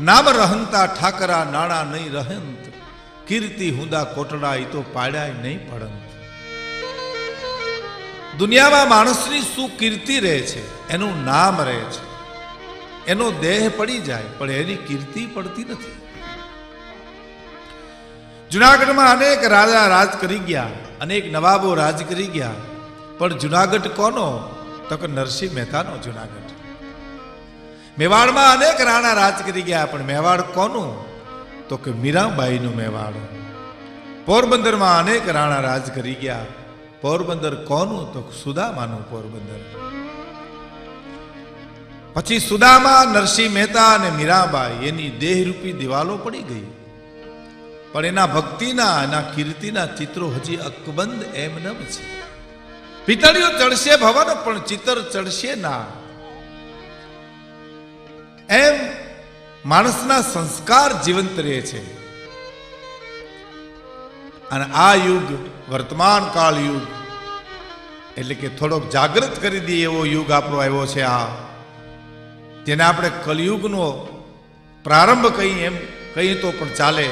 નામ રહંતા ઠાકરા નાણા નહીં રહંત, કીર્તિ હુંદા કોટડા એ તો પાડ્યા નહીં પડંત. દુનિયામાં માણસની શું કીર્તિ રહે છે? એનું નામ રહે છે, એનો દેહ પડી જાય પણ એની કીર્તિ પડતી નથી. જુનાગઢમાં અનેક રાજા રાજ કરી ગયા, અનેક નવાબો રાજ કરી ગયા, પણ જુનાગઢ કોનો? તો કે નરસિંહ મહેતાનો જુનાગઢ. મેવાડમાં અનેક રાણા રાજ કરી ગયા, પણ મેવાડ કોનું? તો કે મીરાબાઈનું મેવાડ. પોરબંદરમાં અનેક રાણા રાજ કરી ગયા, પોરબંદર કોનું? તો સુદામાનું પોરબંદર. પછી સુદામા, નરસિંહ મહેતા અને મીરાબાઈ એની દેહરૂપી દિવાલો પડી ગઈ, પણ એના ભક્તિના, એના કીર્તિના ચિત્રો હજી અકબંધ એમનેમ છે. પિતળીઓ ચડશે ભવન પણ ચિત્ર ચડશે ના. એમ માણસના સંસ્કાર જીવંત રહે છે. અને આ યુગ વર્તમાન કાળ યુગ એટલે કે થોડોક જાગૃત કરી દઈએ એવો યુગ આપણો આવ્યો છે. આ જેને આપણે કલયુગનો પ્રારંભ કહીએ એમ કહીએ તો પણ ચાલે.